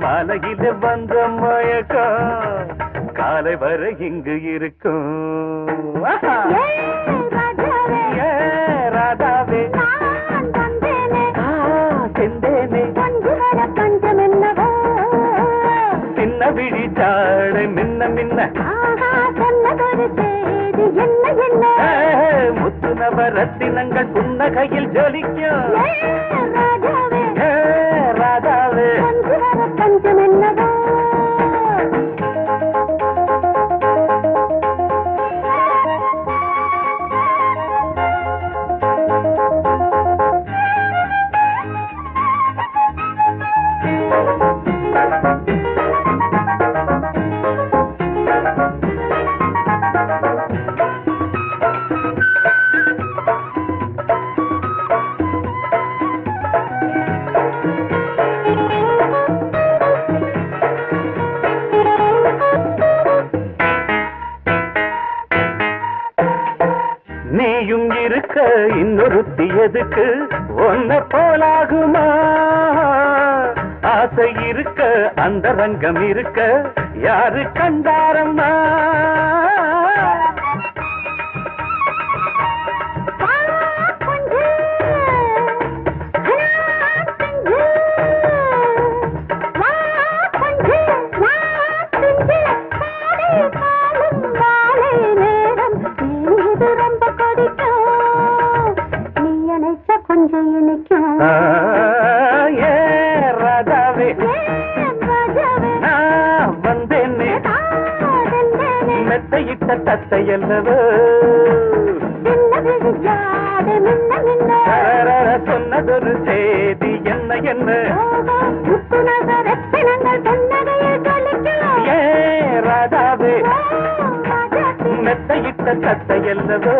மாலையில வந்த மயக்கம் காலை வரை இங்கு இருக்கும். ராதாவே செந்தேனே சின்ன விழிச்சாடு மின்ன மின்ன முத்து நவரத்தினங்கள் புன்னகையில் ஜொலிக்கும். ராதாவே பஞ்சம் என்னவோ நீயும் இருக்க இன்னொருத்தி எதுக்கு ஒன்ன போலாகுமா? ஆசை இருக்க அந்த ரங்கம் இருக்க யாரு கண்டாரம்மா? ராதாவே நான் வந்தேனே மெத்தையிட்ட தத்தையல்லவோ சொன்னதொரு செய்தி என்ன என்ன ராதாவே மெத்தையிட்ட தத்தையல்லவோ